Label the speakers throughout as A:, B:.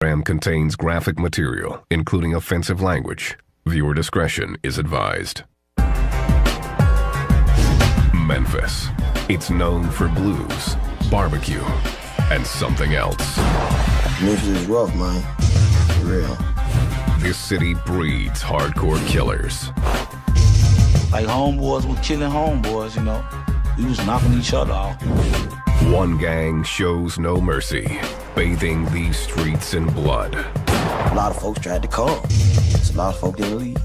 A: Program contains graphic material, including offensive language. Viewer discretion is advised. Memphis. It's known for blues, barbecue, and something else.
B: Memphis is rough, man. For real.
A: This city breeds hardcore killers.
C: Like homeboys were killing homeboys, you know. We was knocking each other off.
A: One gang shows no mercy, bathing these streets in blood.
B: A lot of folks tried to come. A lot of folks didn't leave.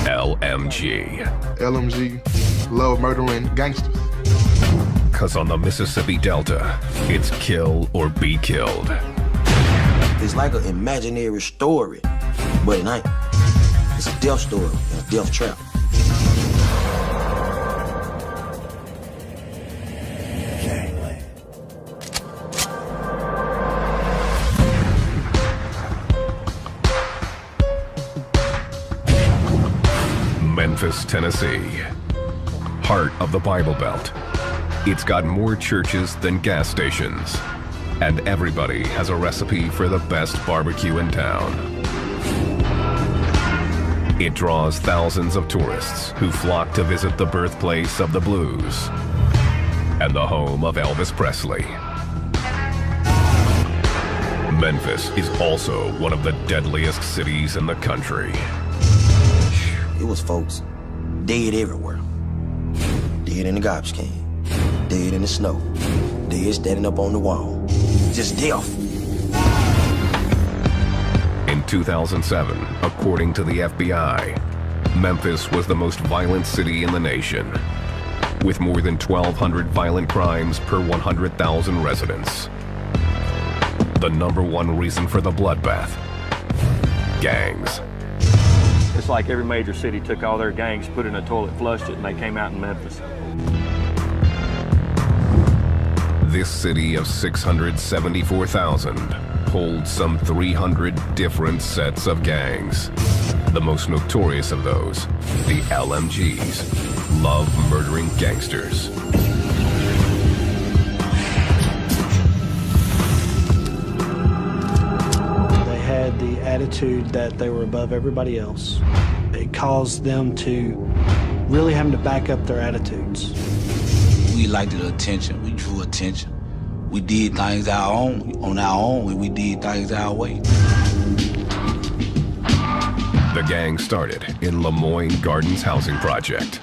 A: LMG.
D: LMG, love murdering gangsters.
A: Cause on the Mississippi Delta, it's kill or be killed.
B: It's like an imaginary story, but it ain't. It's a death story, and a death trap.
A: Memphis, Tennessee, heart of the Bible Belt. It's got more churches than gas stations, and everybody has a recipe for the best barbecue in town. It draws thousands of tourists who flock to visit the birthplace of the blues and the home of Elvis Presley. Memphis is also one of the deadliest cities in the country.
B: It was folks dead everywhere. Dead in the garbage can, dead in the snow, dead standing up on the wall. Just death.
A: In 2007, according to the FBI, Memphis was the most violent city in the nation, with more than 1,200 violent crimes per 100,000 residents. The #1 reason for the bloodbath: gangs.
E: It's like every major city took all their gangs, put in a toilet, flushed it, and they came out in Memphis.
A: This city of 674,000 holds some 300 different sets of gangs. The most notorious of those, the LMGs, love murdering gangsters.
F: They had the attitude that they were above everybody else. It caused them to really having to back up their attitudes.
C: We liked the attention. We drew attention. We did things our own, on our own, and we did things our way.
A: The gang started in Lemoyne Gardens Housing Project.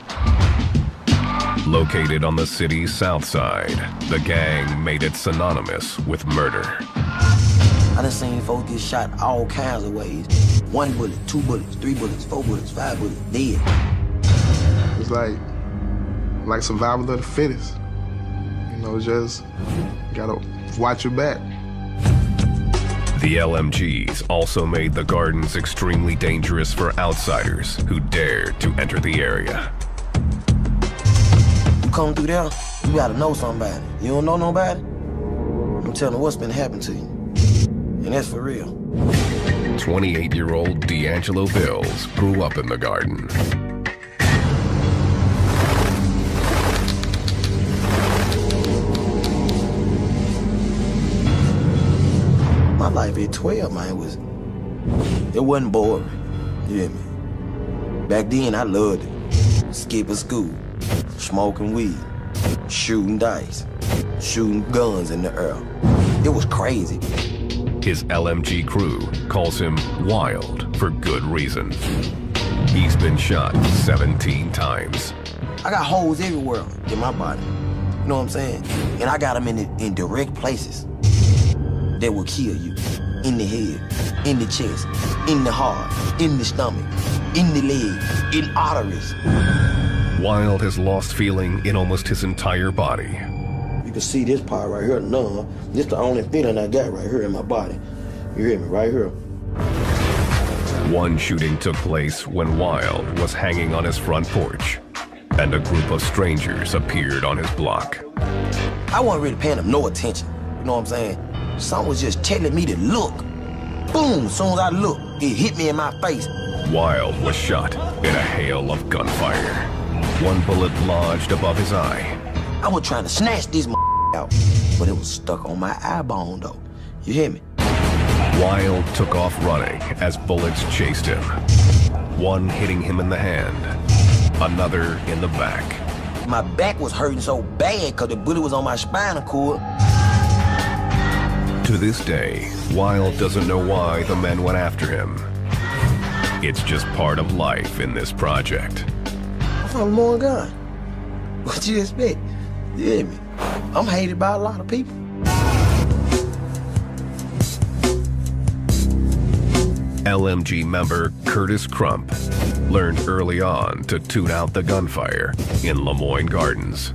A: Located on the city's south side, the gang made it synonymous with murder.
B: I done seen folks get shot all kinds of ways. 1 bullet, 2 bullets, 3 bullets, 4 bullets, 5 bullets, dead.
D: It's like survival of the fittest. You know, just gotta watch your back.
A: The LMGs also made the gardens extremely dangerous for outsiders who dared to enter the area.
B: You come through there, you gotta know somebody. You don't know nobody? I'm telling you what's been happening to you. And that's for real.
A: 28-year-old D'Angelo Bills grew up in the garden.
B: My life at 12, man, it wasn't boring. You hear me? Back then, I loved it. Skipping school, smoking weed, shooting dice, shooting guns in the air. It was crazy.
A: His LMG crew calls him Wild for good reason. He's been shot 17 times.
B: I got holes everywhere in my body. You know what I'm saying? And I got them in direct places that will kill you. In the head, in the chest, in the heart, in the stomach, in the leg, in arteries.
A: Wild has lost feeling in almost his entire body.
B: You can see this part right here, numb. This is the only feeling I got right here in my body. You hear me? Right here.
A: One shooting took place when Wild was hanging on his front porch, and a group of strangers appeared on his block.
B: I wasn't really paying them no attention. You know what I'm saying? Someone was just telling me to look. Boom, as soon as I looked, it hit me in my face.
A: Wild was shot in a hail of gunfire. One bullet lodged above his eye.
B: I was trying to snatch this out. But it was stuck on my eye bone, though. You hear me?
A: Wild took off running as bullets chased him. One hitting him in the hand, another in the back.
B: My back was hurting so bad because the bullet was on my spinal cord.
A: To this day, Wild doesn't know why the men went after him. It's just part of life in this project.
B: I'm from Morgan. What you expect? You hear me? I'm hated by a lot of people.
A: LMG member Curtis Crump learned early on to tune out the gunfire in Lemoyne Gardens.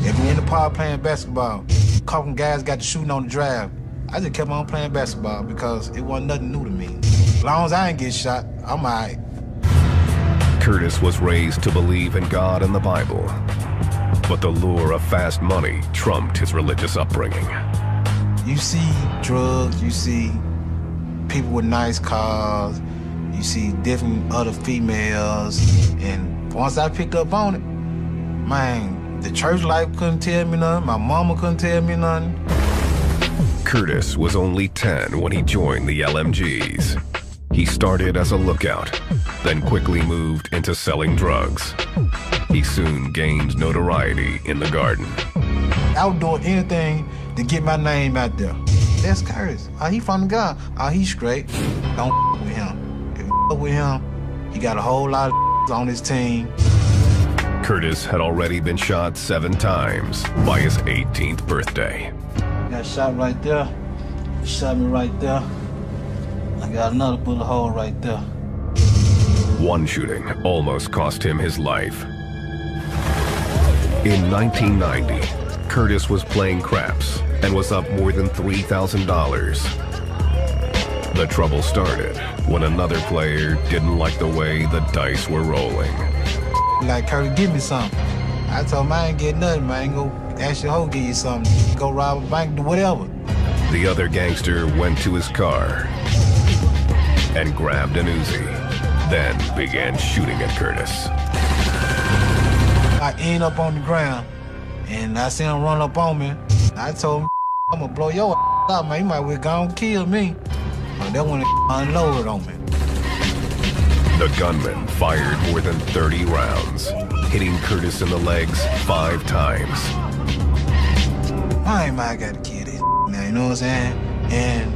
G: If we in the park playing basketball, a couple guys got to shooting on the drive, I just kept on playing basketball because it wasn't nothing new to me. As long as I ain't get shot, I'm all right.
A: Curtis was raised to believe in God and the Bible, but the lure of fast money trumped his religious upbringing.
G: You see drugs, you see people with nice cars, you see different other females, and once I picked up on it, man, the church life couldn't tell me nothing, my mama couldn't tell me nothing.
A: Curtis was only 10 when he joined the LMGs. He started as a lookout, then quickly moved into selling drugs. He soon gained notoriety in the garden.
G: I was doing anything to get my name out there. That's Curtis. Oh, he from the gun. Oh, he's straight. Don't with him. If you with him, he got a whole lot of on his team.
A: Curtis had already been shot 7 times by his 18th birthday.
G: Got shot right there. He shot me right there. I got another bullet hole right there.
A: One shooting almost cost him his life. In 1990, Curtis was playing craps and was up more than $3,000. The trouble started when another player didn't like the way the dice were rolling.
G: Like, Curtis, give me something. I told him I ain't get nothing, man. Go ask your hoe, give you something. Go rob a bank, do whatever.
A: The other gangster went to his car and grabbed an Uzi, then began shooting at Curtis.
G: I end up on the ground, and I see him run up on me. I told him, I'm gonna blow your up, man. You might well go and kill me. But that one unloaded on me.
A: The gunman fired more than 30 rounds, hitting Curtis in the legs 5 times.
G: I got to kill this now, you know what I'm saying? And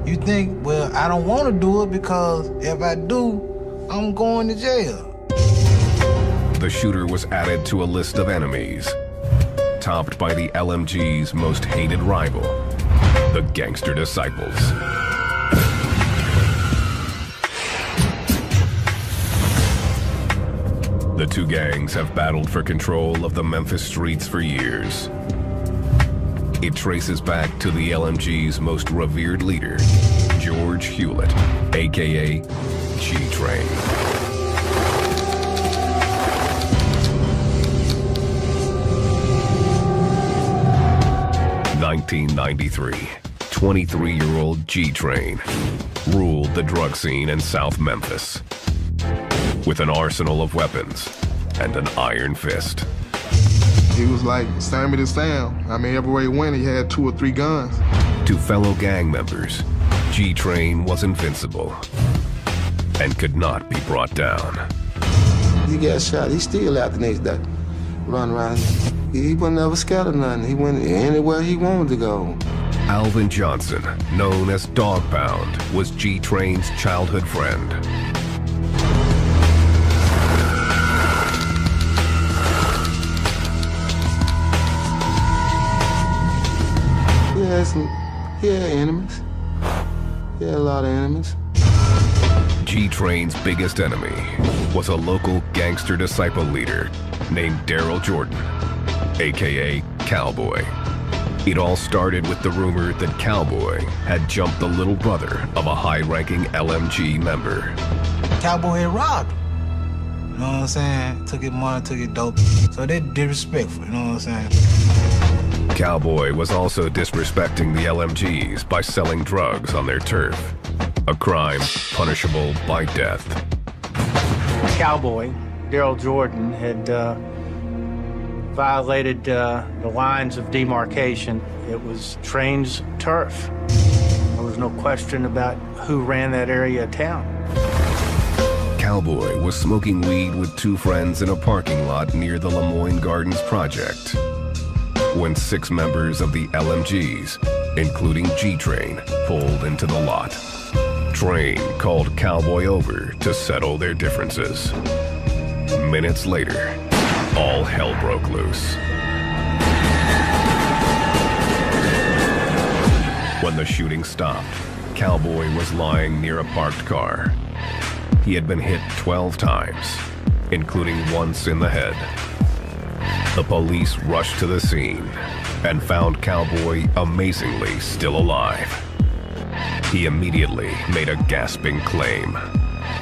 G: you think, well, I don't want to do it because if I do, I'm going to jail.
A: The shooter was added to a list of enemies, topped by the LMG's most hated rival, the Gangster Disciples. The two gangs have battled for control of the Memphis streets for years. It traces back to the LMG's most revered leader, George Hewlett, aka G-Train. In 1993, 23-year-old G-Train ruled the drug scene in South Memphis with an arsenal of weapons and an iron fist.
D: He was like Sammy the Sam. I mean, everywhere he went, he had 2 or 3 guns.
A: To fellow gang members, G-Train was invincible and could not be brought down.
B: He got shot. He still out the next day. Run around. He wasn't ever scared of nothing. He went anywhere he wanted to go.
A: Alvin Johnson, known as Dog Pound, was G-Train's childhood friend.
B: He had enemies. He had a lot of enemies.
A: G-Train's biggest enemy was a local gangster disciple leader named Daryl Jordan, aka Cowboy. It all started with the rumor that Cowboy had jumped the little brother of a high-ranking LMG member.
G: Cowboy had robbed him. You know what I'm saying? Took his money, took his dope. So they disrespectful, you know what I'm saying?
A: Cowboy was also disrespecting the LMGs by selling drugs on their turf. a crime punishable by death.
H: Cowboy, Daryl Jordan, had violated the lines of demarcation. It was Train's turf. There was no question about who ran that area of town.
A: Cowboy was smoking weed with two friends in a parking lot near the Lemoyne Gardens project when 6 members of the LMGs, including G-Train, pulled into the lot. Train called Cowboy over to settle their differences. Minutes later, all hell broke loose. When the shooting stopped, Cowboy was lying near a parked car. He had been hit 12 times, including once in the head. The police rushed to the scene and found Cowboy amazingly still alive. He immediately made a gasping claim.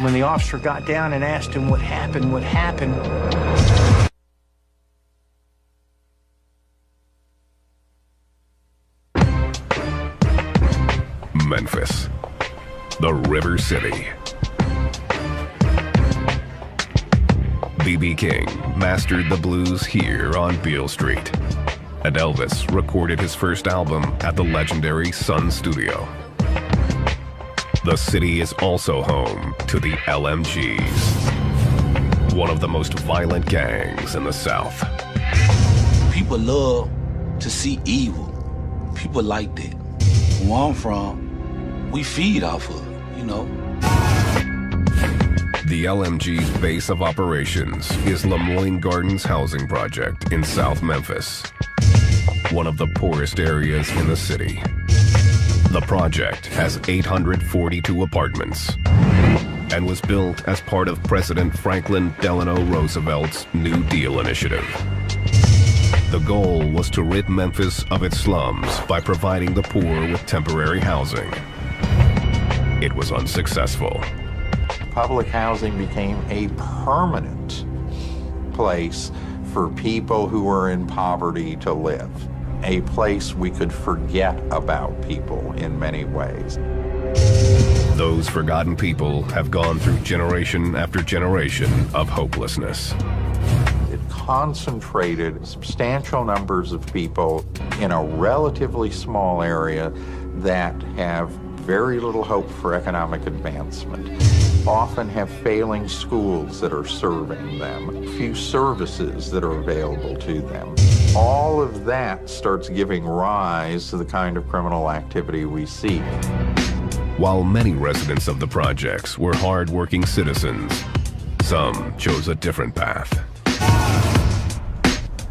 H: When the officer got down and asked him what happened,
A: Memphis, the River City. B.B. King mastered the blues here on Beale Street, and Elvis recorded his first album at the legendary Sun Studio. The city is also home to the LMGs, one of the most violent gangs in the South.
C: People love to see evil. People like that. Where I'm from, we feed off of it, you know.
A: The LMG's base of operations is Lemoyne Gardens Housing Project in South Memphis, one of the poorest areas in the city. The project has 842 apartments and was built as part of President Franklin Delano Roosevelt's New Deal initiative. The goal was to rid Memphis of its slums by providing the poor with temporary housing. It was unsuccessful.
I: Public housing became a permanent place for people who were in poverty to live, a place we could forget about people in many ways.
A: Those forgotten people have gone through generation after generation of hopelessness.
I: It concentrated substantial numbers of people in a relatively small area that have very little hope for economic advancement, often have failing schools that are serving them, few services that are available to them. All of that starts giving rise to the kind of criminal activity we see.
A: While many residents of the projects were hard-working citizens, some chose a different path.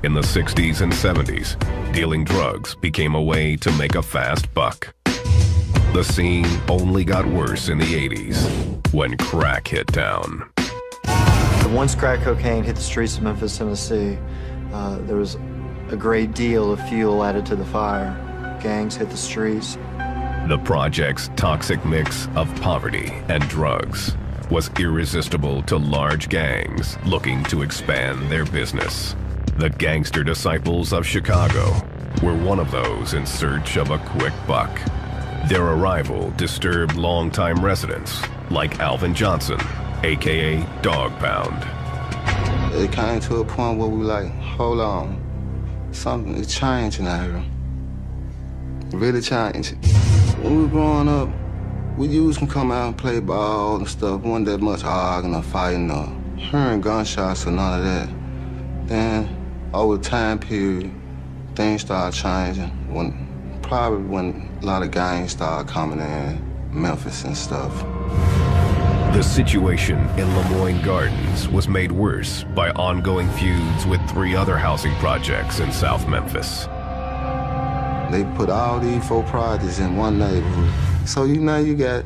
A: In the 60s and 70s, dealing drugs became a way to make a fast buck. The scene only got worse in the 80s when crack hit town.
J: Once crack cocaine hit the streets of Memphis, Tennessee, there was a great deal of fuel added to the fire. Gangs hit the streets.
A: The project's toxic mix of poverty and drugs was irresistible to large gangs looking to expand their business. The Gangster Disciples of Chicago were one of those in search of a quick buck. Their arrival disturbed longtime residents like Alvin Johnson, aka Dog Pound.
K: It came to a point where we were like, hold on, something is changing out here. Really changing. When we were growing up, we used to come out and play ball and stuff. Wasn't that much arguing or fighting or hearing gunshots or none of that. Then, over the time period, things started changing. Probably when a lot of gangs started coming in, Memphis and stuff.
A: The situation in Lemoyne Gardens was made worse by ongoing feuds with 3 other housing projects in South Memphis.
K: They put all these 4 projects in one neighborhood. So you got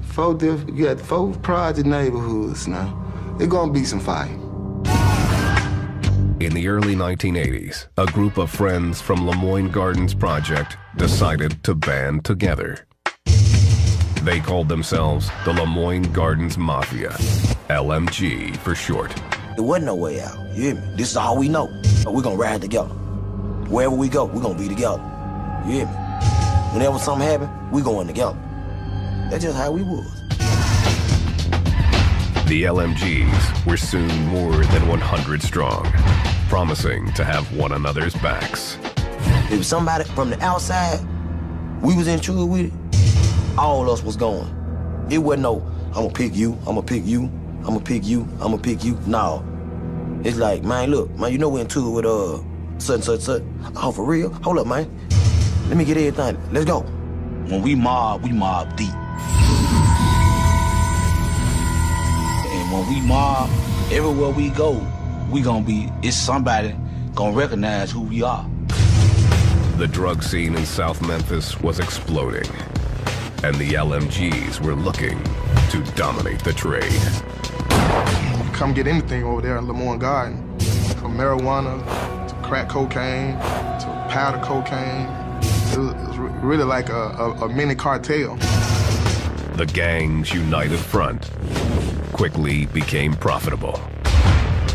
K: 4 project neighborhoods now. There's gonna be some fight.
A: In the early 1980s, a group of friends from Lemoyne Gardens Project decided to band together. They called themselves the Lemoyne Gardens Mafia, LMG for short.
B: There wasn't no way out, you hear me? This is all we know. We're gonna ride together. Wherever we go, we're gonna be together. You hear me? Whenever something happens, we going together. That's just how we was.
A: The LMGs were soon more than 100 strong, promising to have one another's backs.
B: If somebody from the outside, we was in trouble with it, all of us was going. It wasn't no, I'm gonna pick you, I'm gonna pick you, I'm gonna pick you, I'm gonna pick you. No. It's like, man, look, man, you know we're in tour with such. Oh, for real? Hold up, man. Let me get everything. Let's go.
C: When we mob deep. And when we mob, everywhere we go, it's somebody gonna recognize who we are.
A: The drug scene in South Memphis was exploding, and the LMGs were looking to dominate the trade.
D: You come get anything over there in Lemoyne Garden, from marijuana to crack cocaine to powder cocaine. It was really like a mini cartel.
A: The gang's united front quickly became profitable.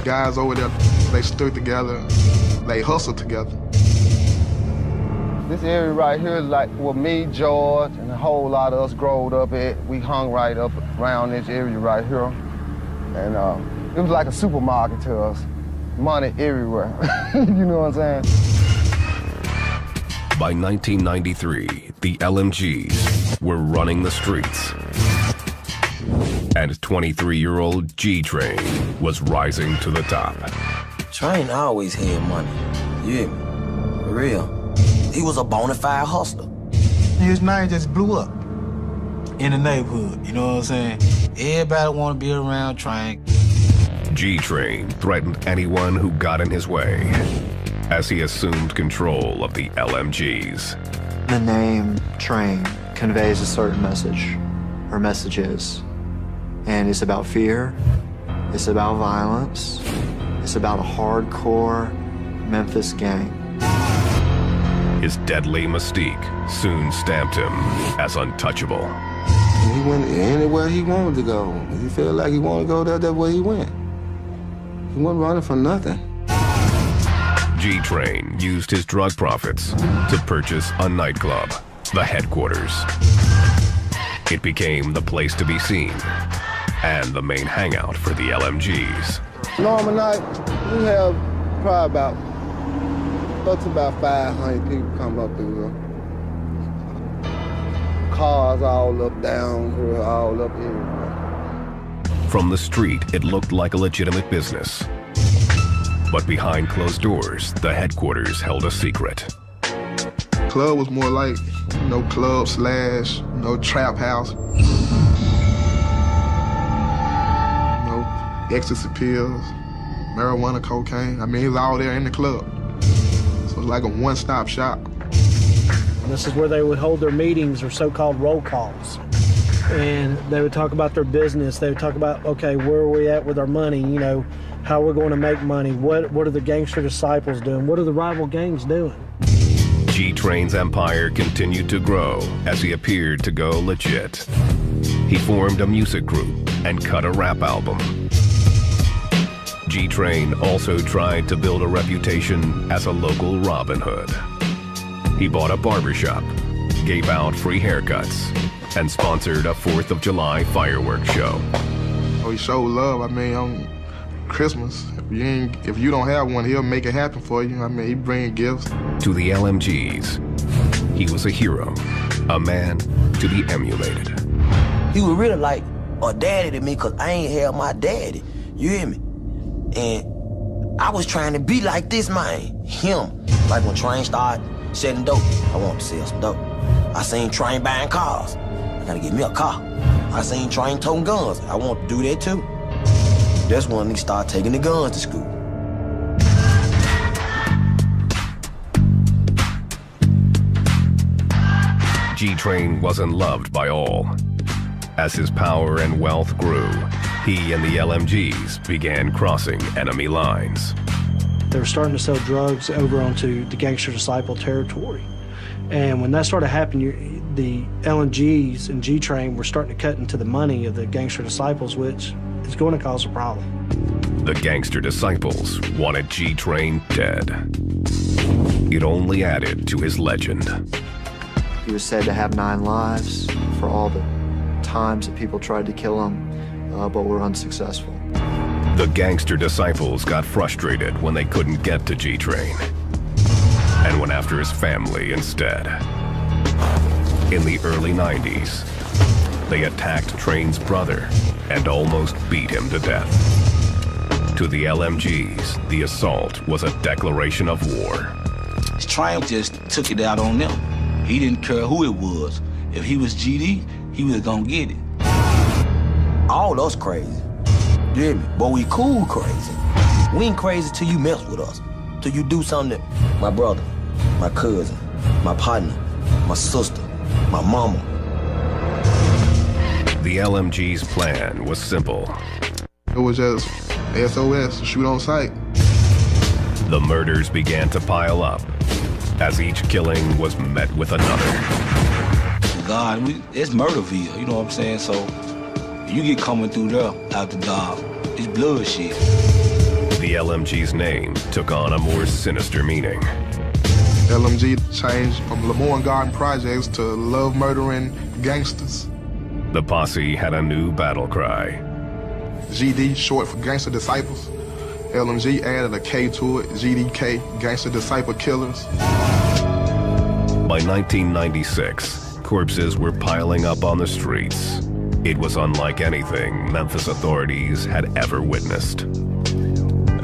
D: Guys over there, they stood together, they hustled together.
K: This area right here is like where me, George, and a whole lot of us growed up at. We hung right up around this area right here. And it was like a supermarket to us. Money everywhere. You know what I'm saying?
A: By 1993, the LMGs were running the streets. And 23-year-old G-Train was rising to the top.
B: Train always had money. You hear me? For real. He was a bona fide hustler.
G: His name just blew up in the neighborhood, you know what I'm saying? Everybody want to be around Train.
A: G-Train threatened anyone who got in his way as he assumed control of the LMGs.
J: The name Train conveys a certain message, or messages. And it's about fear, it's about violence, it's about a hardcore Memphis gang.
A: His deadly mystique soon stamped him as untouchable.
K: He went anywhere he wanted to go. If he felt like he wanted to go there, that's where he went. He wasn't running for nothing.
A: G-Train used his drug profits to purchase a nightclub, the Headquarters. It became the place to be seen and the main hangout for the LMGs.
K: Normal night, we have probably up to about 500 people come up through here. Cars all up, down here, all up here.
A: From the street, it looked like a legitimate business. But behind closed doors, the Headquarters held a secret.
D: Club was more like, club slash, trap house. Ecstasy pills, marijuana, cocaine. I mean, it was all there in the club. So it's like a one-stop shop.
F: And this is where they would hold their meetings, or so-called roll calls. And they would talk about their business. They would talk about, okay, where are we at with our money? How we're going to make money. What are the gangster disciples doing? What are the rival gangs doing?
A: G-Train's empire continued to grow as he appeared to go legit. He formed a music group and cut a rap album. G-Train also tried to build a reputation as a local Robin Hood. He bought a barbershop, gave out free haircuts, and sponsored a 4th of July fireworks show.
D: He showed love. I mean, on Christmas, if you don't have one, he'll make it happen for you. I mean, he bring gifts.
A: To the LMGs, he was a hero, a man to be emulated.
B: He was really like a daddy to me, because I ain't had my daddy. You hear me? And I was trying to be like this man, him. Like when Train started selling dope, I wanted to sell some dope. I seen Train buying cars. I gotta get me a car. I seen Train toting guns. I want to do that too. That's when he started taking the guns to school.
A: G-Train wasn't loved by all. As his power and wealth grew, he and the LMGs began crossing enemy lines.
F: They were starting to sell drugs over onto the gangster disciple territory. And when that started happening, the LMGs and G-Train were starting to cut into the money of the gangster disciples, which is going to cause a problem.
A: The gangster disciples wanted G-Train dead. It only added to his legend.
J: He was said to have 9 lives for all the times that people tried to kill him, but were unsuccessful.
A: The gangster disciples got frustrated when they couldn't get to G-Train and went after his family instead. In the early 90s, they attacked Train's brother and almost beat him to death. To the LMGs, the assault was a declaration of war.
C: Train just took it out on them. He didn't care who it was. If he was GD, he was gonna get it.
B: All us crazy. You hear me? But we cool crazy. We ain't crazy till you mess with us. Till you do something that my brother, my cousin, my partner, my sister, my mama.
A: The LMG's plan was simple.
D: It was just SOS, shoot on sight.
A: The murders began to pile up as each killing was met with another.
C: God, it's Murderville, you know what I'm saying? So you get coming through there after dark, it's bloodshed.
A: The LMG's name took on a more sinister meaning.
D: LMG changed from Lemoyne Garden Projects to Love Murdering Gangsters.
A: The posse had a new battle cry.
D: GD, short for Gangster Disciples. LMG added a K to it, GDK, Gangster Disciple Killers.
A: By 1996, corpses were piling up on the streets. It was unlike anything Memphis authorities had ever witnessed.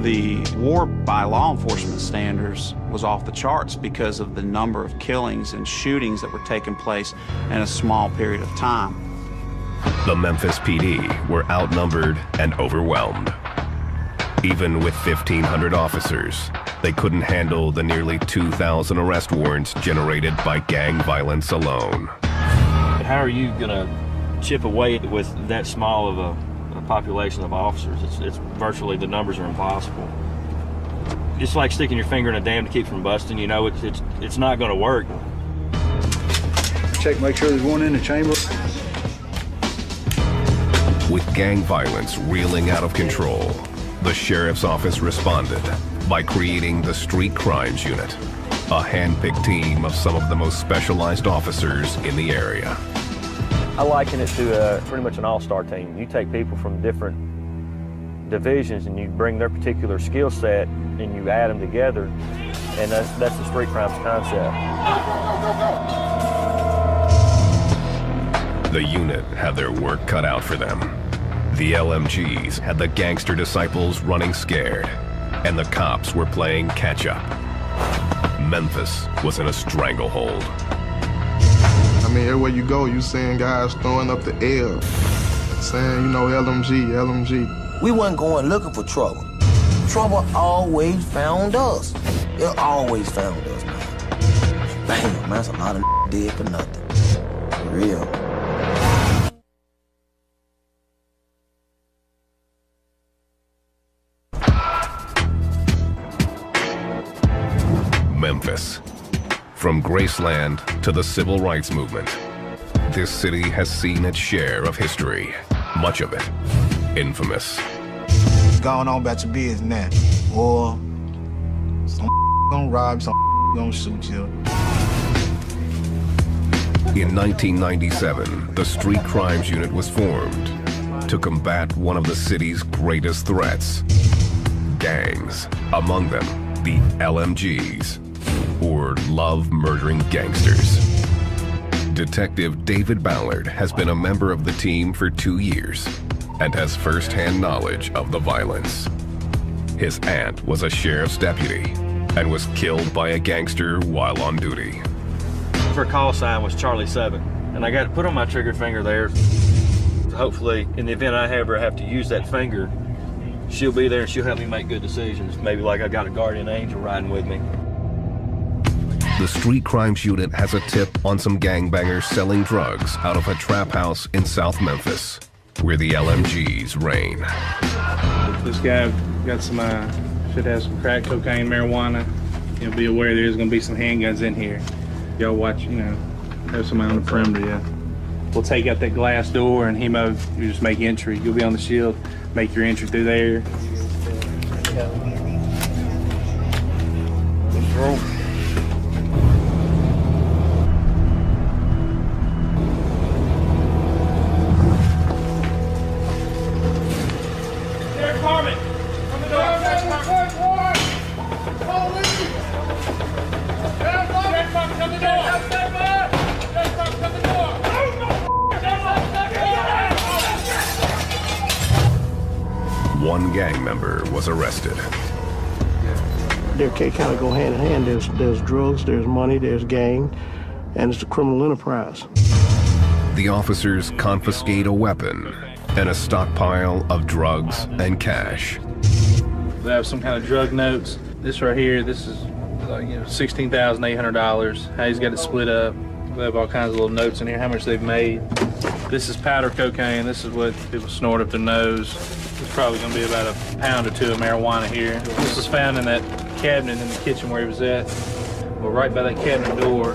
L: The war by law enforcement standards was off the charts because of the number of killings and shootings that were taking place in a small period of time.
A: The Memphis PD were outnumbered and overwhelmed. Even with 1,500 officers, they couldn't handle the nearly 2,000 arrest warrants generated by gang violence alone.
E: How are you gonna chip away with that small of a population of officers? It's virtually, the numbers are impossible. It's like sticking your finger in a dam to keep from busting. You know, it's not gonna work.
M: Check, make sure there's one in the chamber.
A: With gang violence reeling out of control, the sheriff's office responded by creating the Street Crimes Unit, a hand-picked team of some of the most specialized officers in the area.
E: I liken it to pretty much an all-star team. You take people from different divisions and you bring their particular skill set and you add them together, and that's the street crimes concept.
A: The unit had their work cut out for them. The LMGs had the gangster disciples running scared, and the cops were playing catch-up. Memphis was in a stranglehold.
D: I mean, everywhere you go, you seeing guys throwing up the L, saying, you know, LMG, LMG.
B: We wasn't going looking for trouble. Trouble always found us. It always found us, man. Damn, man, that's a lot of dead for nothing. For real.
A: Memphis. From Graceland to the Civil Rights Movement, this city has seen its share of history, much of it infamous.
G: Going on about your business now, or some gonna rob, some gonna shoot you.
A: In 1997, the Street Crimes Unit was formed to combat one of the city's greatest threats, gangs, among them the LMGs, or love murdering gangsters. Detective David Ballard has been a member of the team for 2 years and has first-hand knowledge of the violence. His aunt was a sheriff's deputy and was killed by a gangster while on duty.
E: Her call sign was Charlie 7, and I got to put on my trigger finger there. Hopefully, in the event I ever have to use that finger, she'll be there and she'll help me make good decisions. Maybe like I got a guardian angel riding with me.
A: The Street Crimes Unit has a tip on some gangbangers selling drugs out of a trap house in South Memphis, where the LMGs reign.
N: This guy got some, should have some crack cocaine, marijuana. You'll be aware there's gonna be some handguns in here. Y'all watch, you know, have somebody on the perimeter, yeah. We'll take out that glass door and Hemo, you just make entry. You'll be on the shield, make your entry through there.
A: Mexican gang member was arrested.
M: They kind of go hand in hand. There's drugs, there's money, there's gang, and it's a criminal enterprise.
A: The officers confiscate a weapon and a stockpile of drugs and cash.
N: They have some kind of drug notes. This right here, this is like, $16,800. How he's got it split up. They have all kinds of little notes in here, how much they've made. This is powder cocaine. This is what people snort up their nose. There's probably gonna be about a pound or two of marijuana here. This was found in that cabinet in the kitchen where he was at. Well, right by that cabinet door,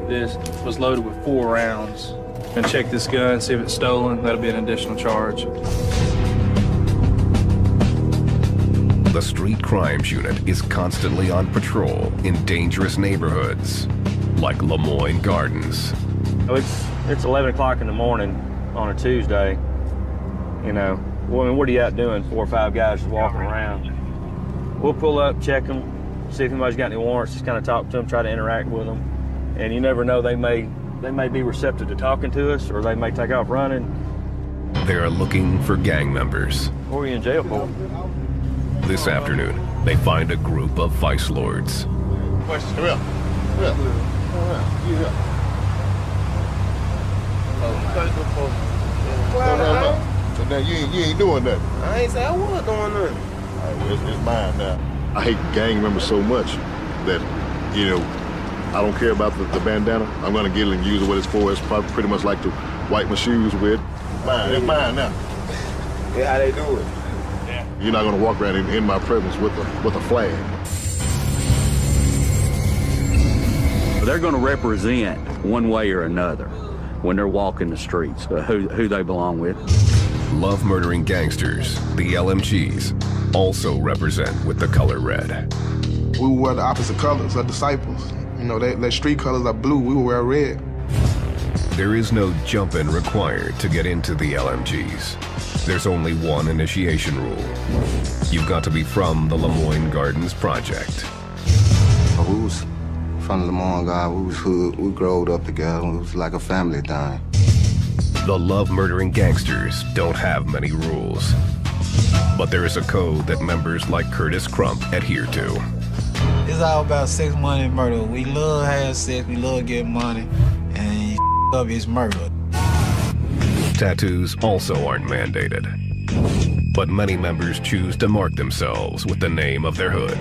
N: this was loaded with 4 rounds. And check this gun, see if it's stolen. That'll be an additional charge.
A: The Street Crimes Unit is constantly on patrol in dangerous neighborhoods like Lemoyne Gardens.
E: It's 11 o'clock in the morning on a Tuesday. You know, what are you out doing? 4 or 5 guys just walking around. We'll pull up, check them, see if anybody's got any warrants, just kind of talk to them, try to interact with them. And you never know, they may be receptive to talking to us, or they may take off running.
A: They are looking for gang members.
E: What are you in jail for?
A: This afternoon, they find a group of vice lords.
O: Question. Come here. So now you ain't doing nothing.
B: I ain't say I was doing nothing.
O: All right, well, it's mine now. I hate gang members so much that, I don't care about the bandana. I'm gonna get it and use it what it's for. It's probably pretty much like to wipe my shoes with. It's mine now.
B: Yeah, how they do it?
O: Yeah. You're not gonna walk around in my presence with a flag.
P: They're gonna represent one way or another when they're walking the streets, who they belong with.
A: Love murdering gangsters, the LMGs, also represent with the color red.
D: We will wear the opposite colors of disciples. Their street colors are blue, we will wear red.
A: There is no jump-in required to get into the LMGs. There's only one initiation rule. You've got to be from the Lemoyne Gardens Project.
K: We was from Lemoyne Gardens, we was hood, we growed up together, it was like a family thing.
A: The love-murdering gangsters don't have many rules. But there is a code that members like Curtis Crump adhere to.
G: It's all about sex, money, and murder. We love having sex, we love getting money, and you up is murder.
A: Tattoos also aren't mandated. But many members choose to mark themselves with the name of their hood.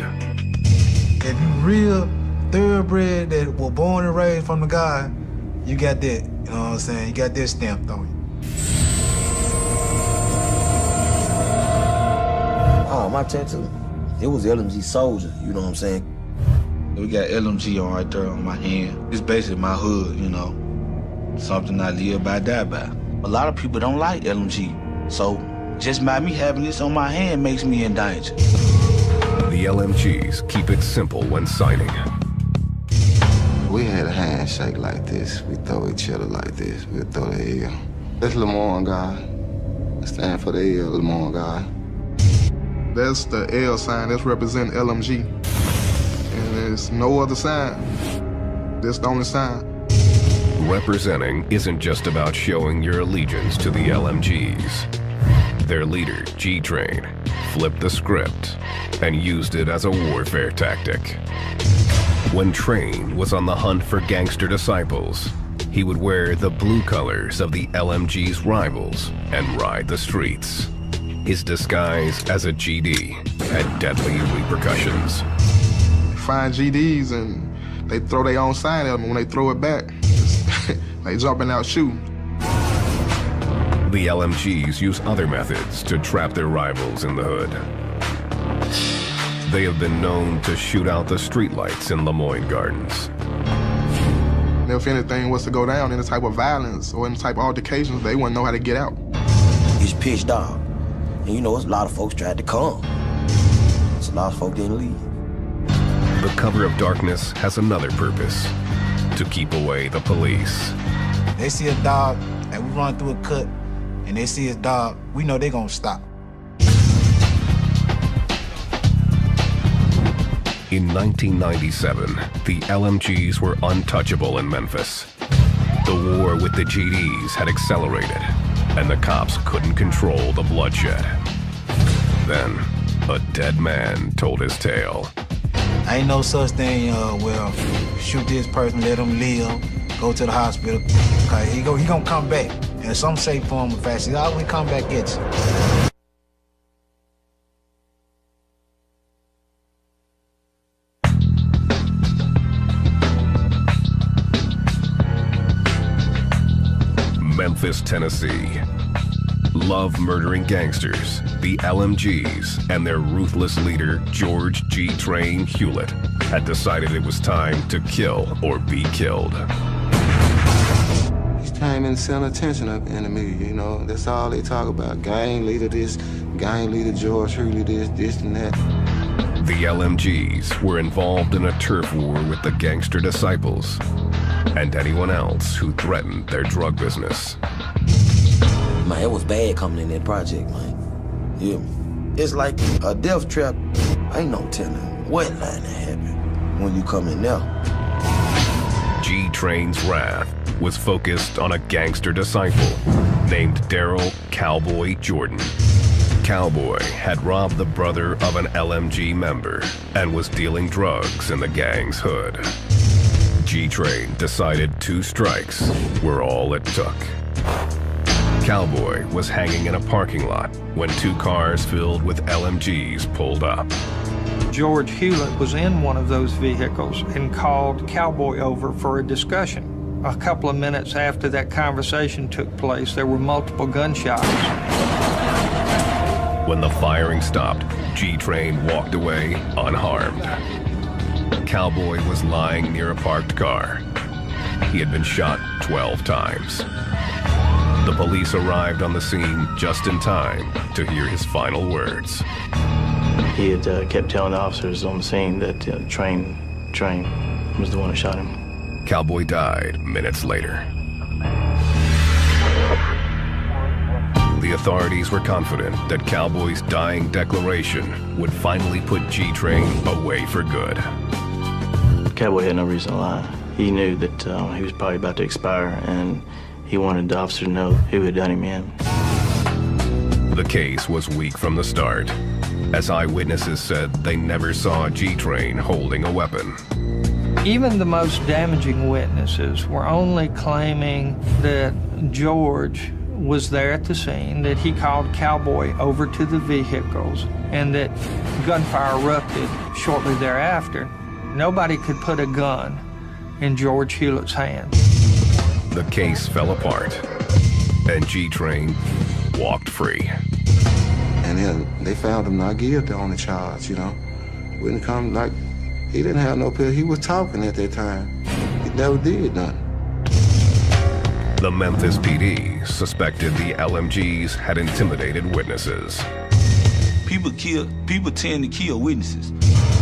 G: If you real thoroughbred that were born and raised from the God, you got that, you know what I'm saying? You got that stamped on you.
B: Oh, my tattoo, it was LMG Soldier, you know what I'm saying?
C: We got LMG on right there on my hand. It's basically my hood, something I live by, die by. A lot of people don't like LMG, so just by me having this on my hand makes me in danger.
A: The LMGs keep it simple when signing.
K: We had a handshake like this. We throw each other like this. We throw the L. That's Lemoyne guy. I stand for the L, Lemoyne guy.
D: That's the L sign. That's represent LMG. And there's no other sign. That's the only sign.
A: Representing isn't just about showing your allegiance to the LMGs. Their leader, G-Train, flipped the script and used it as a warfare tactic. When Train was on the hunt for gangster disciples, he would wear the blue colors of the LMG's rivals and ride the streets. His disguise as a GD had deadly repercussions.
D: Find GDs and they throw their own sign at them. When they throw it back, they jumping out shooting.
A: The LMGs use other methods to trap their rivals in the hood. They have been known to shoot out the streetlights in Lemoyne Gardens.
D: If anything was to go down, any type of violence or any type of altercations, they wouldn't know how to get out.
B: It's pitch dark. And a lot of folks tried to come. So a lot of folks didn't leave.
A: The cover of darkness has another purpose: to keep away the police.
G: They see a dog, and we run through a cut, and they see his dog, we know they're gonna stop.
A: In 1997, the LMGs were untouchable in Memphis. The war with the GDs had accelerated, and the cops couldn't control the bloodshed. Then, a dead man told his tale.
G: Ain't no such thing, well, shoot this person, let him live, go to the hospital, cause he gonna come back. And some shape, form, or fashion, oh, we come back at you.
A: Memphis, Tennessee. Love murdering gangsters, the LMGs, and their ruthless leader, George G. Train Hewlett, had decided it was time to kill or be killed.
K: He's trying to send attention up in the media, you know. That's all they talk about. Gang leader this, gang leader George Hewlett this and that.
A: The LMGs were involved in a turf war with the gangster disciples and anyone else who threatened their drug business.
B: Man, it was bad coming in that project, man. Yeah. It's like a death trap. Ain't no telling what line to happen when you come in there.
A: G-Train's wrath was focused on a gangster disciple named Daryl Cowboy Jordan. Cowboy had robbed the brother of an LMG member and was dealing drugs in the gang's hood. G-Train decided 2 strikes were all it took. Cowboy was hanging in a parking lot when 2 cars filled with LMGs pulled up.
Q: George Hewlett was in one of those vehicles and called Cowboy over for a discussion. A couple of minutes after that conversation took place, there were multiple gunshots.
A: When the firing stopped, G-Train walked away unharmed. Cowboy was lying near a parked car. He had been shot 12 times. The police arrived on the scene just in time to hear his final words.
R: He had kept telling the officers on the scene that Train was the one who shot him.
A: Cowboy died minutes later. The authorities were confident that Cowboy's dying declaration would finally put G-Train away for good.
R: Cowboy had no reason to lie. He knew that he was probably about to expire, and he wanted the officer to know who had done him in.
A: The case was weak from the start, as eyewitnesses said they never saw G-Train holding a weapon.
Q: Even the most damaging witnesses were only claiming that George was there at the scene, that he called Cowboy over to the vehicles, and that gunfire erupted shortly thereafter. Nobody could put a gun in George Hewlett's hand.
A: The case fell apart, and G-Train walked free.
K: And then they found him not guilty on the charge, you know. Wouldn't come like, he didn't have no pill. He was talking at that time. He never did nothing.
A: The Memphis PD suspected the LMGs had intimidated witnesses.
C: People tend to kill witnesses.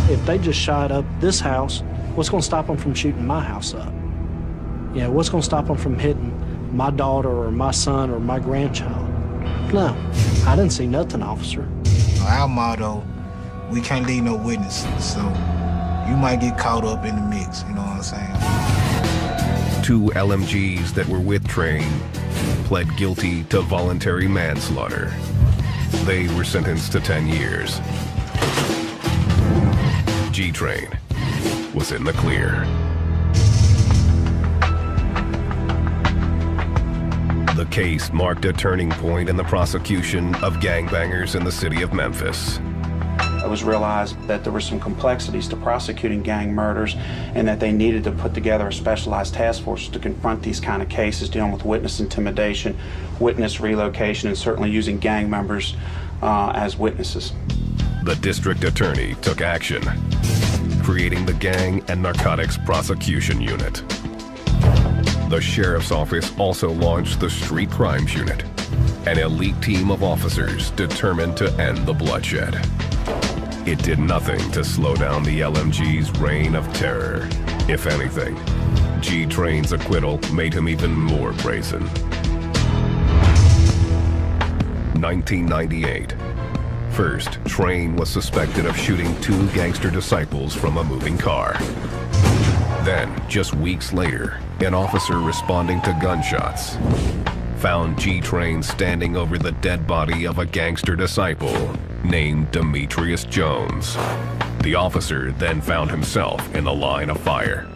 F: If they just shot up this house, what's going to stop them from shooting my house up? You know, what's going to stop them from hitting my daughter or my son or my grandchild? No, I didn't see nothing, officer.
G: Our motto, we can't leave no witnesses, so you might get caught up in the mix, you know what I'm saying?
A: 2 LMGs that were with Train pled guilty to voluntary manslaughter. They were sentenced to 10 years. G-Train was in the clear. The case marked a turning point in the prosecution of gangbangers in the city of Memphis.
L: It was realized that there were some complexities to prosecuting gang murders and that they needed to put together a specialized task force to confront these kind of cases dealing with witness intimidation, witness relocation, and certainly using gang members as witnesses.
A: The district attorney took action, creating the Gang and Narcotics Prosecution Unit. The sheriff's office also launched the Street Crimes Unit, an elite team of officers determined to end the bloodshed. It did nothing to slow down the LMG's reign of terror. If anything, G-Train's acquittal made him even more brazen. 1998. First, Train was suspected of shooting 2 gangster disciples from a moving car. Then, just weeks later, an officer responding to gunshots found G-Train standing over the dead body of a gangster disciple named Demetrius Jones. The officer then found himself in the line of fire.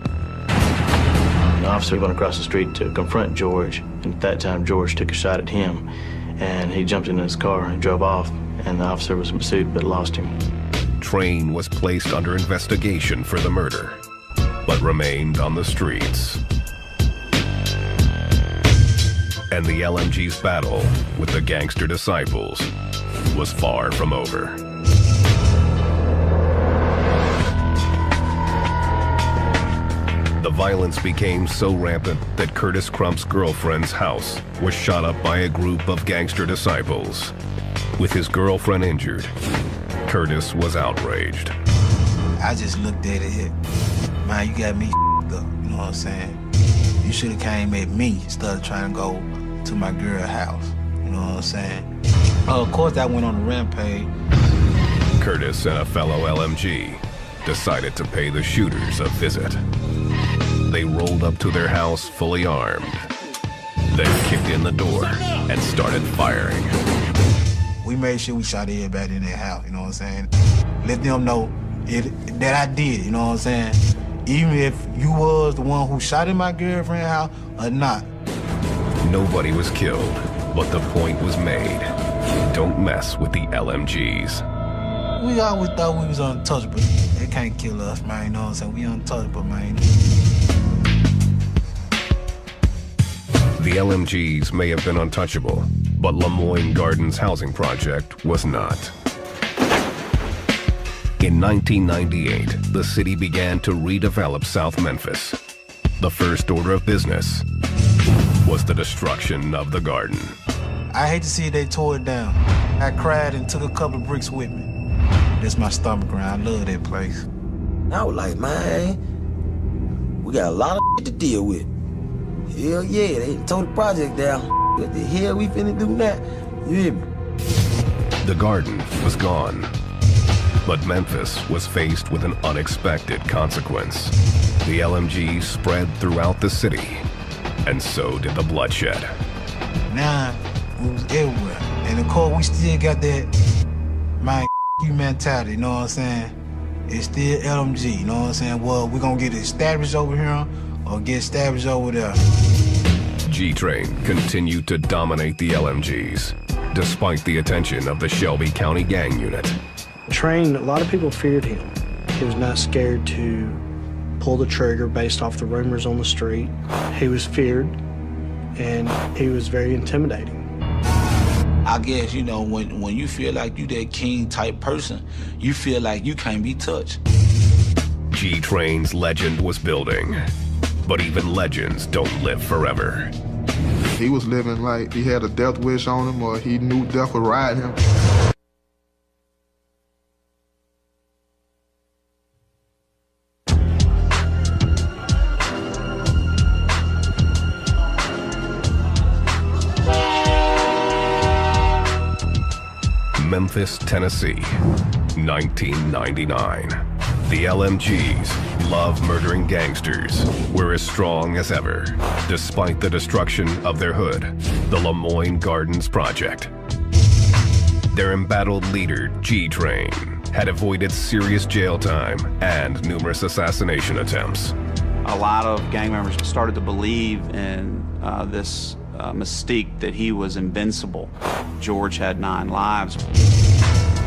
R: The officer went across the street to confront George, and at that time George took a shot at him, and he jumped into his car and drove off, and the officer was in pursuit but lost him.
A: Train was placed under investigation for the murder, but remained on the streets. And the LMG's battle with the gangster disciples was far from over. The violence became so rampant that Curtis Crump's girlfriend's house was shot up by a group of gangster disciples. With his girlfriend injured, Curtis was outraged.
G: I just looked at it, man, you got me up, you know what I'm saying? You should have came at me instead of trying to go to my girl's house, you know what I'm saying? Of course, I went on a rampage.
A: Curtis and a fellow LMG decided to pay the shooters a visit. They rolled up to their house fully armed, then kicked in the door and started firing.
G: We made sure we shot everybody in their house, you know what I'm saying? Let them know that I did, you know what I'm saying? Even if you was the one who shot in my girlfriend's house or not.
A: Nobody was killed, but the point was made. Don't mess with the LMGs.
G: We always thought we was untouchable. They can't kill us, man, you know what I'm saying? We untouchable, man.
A: The LMGs may have been untouchable, but Lemoyne Gardens housing project was not. In 1998, the city began to redevelop South Memphis. The first order of business was the destruction of the garden.
G: I hate to see they tore it down. I cried and took a couple of bricks with me. That's my stomach ground. I love that place.
B: I was like, man, we got a lot of shit to deal with. Hell yeah, they tore the project down. What the hell we finna do now? You hear me?
A: The garden was gone, but Memphis was faced with an unexpected consequence. The LMG spread throughout the city, and so did the bloodshed.
G: Now, we was everywhere. And of course, we still got that, man, you mentality, you know what I'm saying? It's still LMG, you know what I'm saying? Well, we're gonna get established over here or get established over there.
A: G-Train continued to dominate the LMGs, despite the attention of the Shelby County Gang Unit.
F: Train, a lot of people feared him. He was not scared to pull the trigger based off the rumors on the street. He was feared, and he was very intimidating.
C: I guess, you know, when you feel like you that king type person, you feel like you can't be touched.
A: G-Train's legend was building, but even legends don't live forever.
D: He was living like he had a death wish on him, or he knew death would ride him.
A: Memphis, Tennessee, 1999. The LMGs, love murdering gangsters, were as strong as ever, despite the destruction of their hood, the Lemoyne Gardens Project. Their embattled leader, G-Train, had avoided serious jail time and numerous assassination attempts.
L: A lot of gang members started to believe in this mystique that he was invincible. George had 9 lives.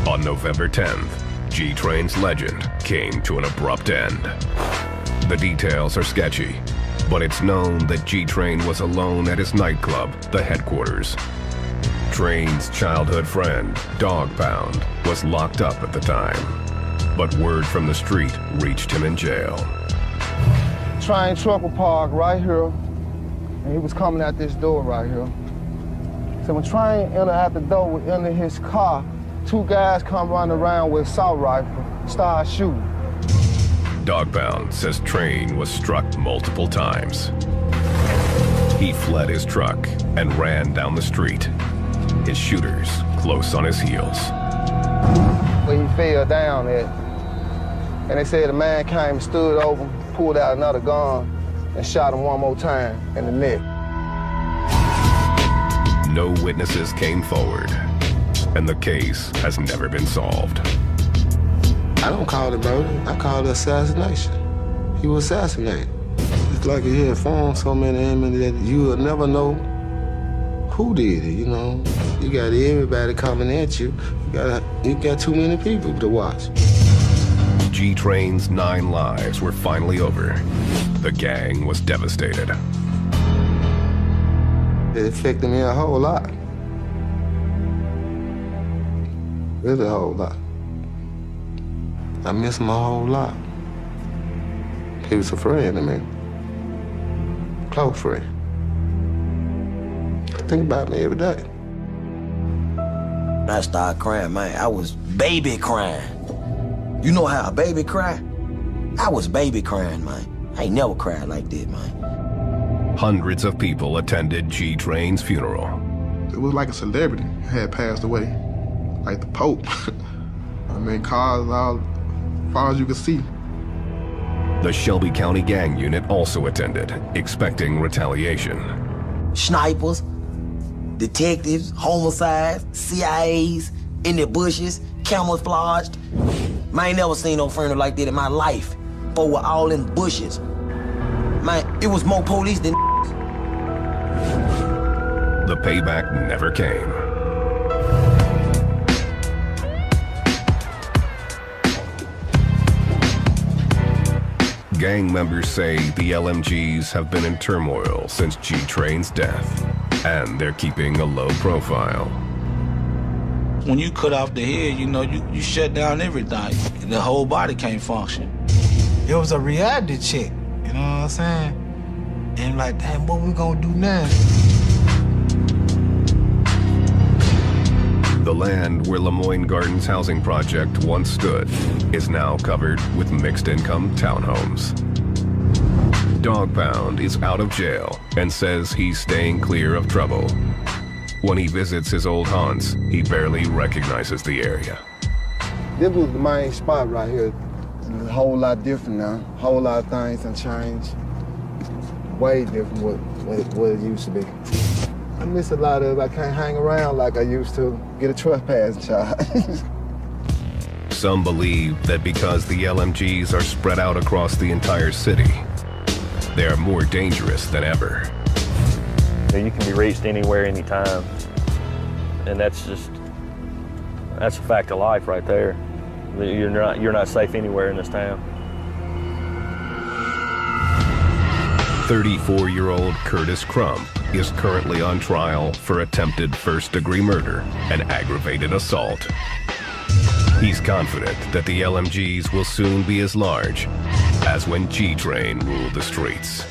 A: On November 10th, G-Train's legend came to an abrupt end. The details are sketchy, but it's known that G-Train was alone at his nightclub, the Headquarters. Train's childhood friend, Dog Pound, was locked up at the time, but word from the street reached him in jail.
K: Train truck was parked right here, and he was coming out this door right here. So when Train entered out the door, we entered his car, 2 guys come running around with assault rifle, start shooting.
A: Dogbound says Train was struck multiple times. He fled his truck and ran down the street, his shooters close on his heels.
K: Where he fell down at, and they said a man came, stood over, pulled out another gun, and shot him one more time in the neck.
A: No witnesses came forward, and the case has never been solved.
K: I don't call it murder, I call it assassination. He was assassinated. It's like he had formed so many enemies that you will never know who did it, you know? You got everybody coming at you. You got too many people to watch.
A: G-Train's 9 lives were finally over. The gang was devastated.
K: It affected me a whole lot. Really a whole lot. I miss him a whole lot. He was a friend to me. Close friend. Think about me every day.
B: I started crying, man. I was baby crying. You know how a baby cry? I was baby crying, man. I ain't never cried like that, man.
A: Hundreds of people attended G-Train's funeral.
D: It was like a celebrity had passed away, like the Pope. I mean, cars all as far as you could see.
A: The Shelby County Gang Unit also attended, expecting retaliation.
B: Snipers, detectives, homicides, CIAs, in the bushes, camouflaged. Man, I ain't never seen no funeral like that in my life. But we're all in bushes. Man, it was more police than
A: The payback never came. Gang members say the LMGs have been in turmoil since G-Train's death, and they're keeping a low profile.
C: When you cut off the head, you know, you shut down everything. The whole body can't function.
G: It was a reality check, you know what I'm saying? And like, damn, what we gonna do now?
A: The land where Lemoyne Gardens housing project once stood is now covered with mixed-income townhomes. Dog Pound is out of jail and says he's staying clear of trouble. When he visits his old haunts, he barely recognizes the area.
K: This was the main spot right here. It's a whole lot different now. A whole lot of things have changed. Way different what it used to be. I miss a lot of it. I can't hang around like I used to. Get a trespass charge.
A: Some believe that because the LMGs are spread out across the entire city, they are more dangerous than ever.
E: You can be reached anywhere, anytime. And that's a fact of life right there. You're not safe anywhere in this town.
A: 34-year-old Curtis Crump is currently on trial for attempted first-degree murder and aggravated assault. He's confident that the LMGs will soon be as large as when G-Train ruled the streets.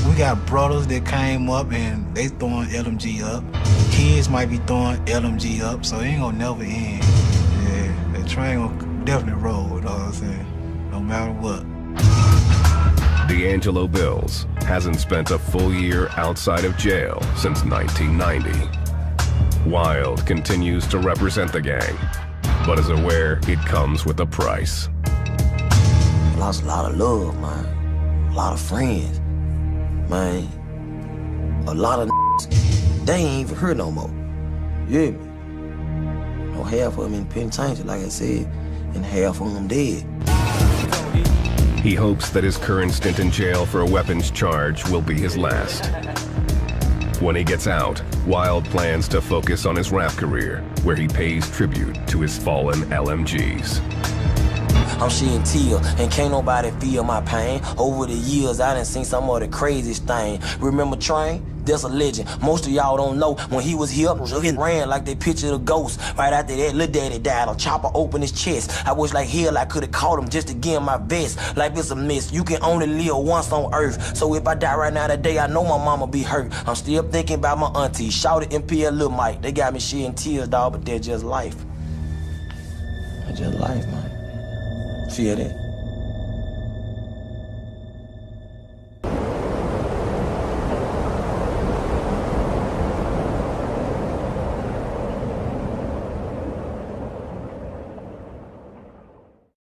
G: We got brothers that came up and they throwing LMG up. Kids might be throwing LMG up, so it ain't gonna never end. Yeah, the train gonna definitely roll, you know what I'm saying? No matter what.
A: D'Angelo Bills hasn't spent a full year outside of jail since 1990. Wild continues to represent the gang, but is aware it comes with a price.
B: Lost a lot of love, man. A lot of friends. Man, a lot of they ain't even here no more. You hear me? No, half of them in penitentiary, like I said, and half of them dead.
A: He hopes that his current stint in jail for a weapons charge will be his last. When he gets out, Wild plans to focus on his rap career, where he pays tribute to his fallen LMGs.
B: I'm shedding tears, and can't nobody feel my pain. Over the years, I done seen some of the craziest thing. Remember Train? That's a legend. Most of y'all don't know. When he was here, he ran like they pictured a ghost. Right after that, Lil Daddy died. A chopper opened his chest. I wish like hell I could've caught him just to get in my vest. Life is a mess. You can only live once on earth. So if I die right now today, I know my mama be hurt. I'm still thinking about my auntie. Shouted MP and Lil Mike. They got me shedding tears, dog, but they're just life. It's just life, man. Feel that?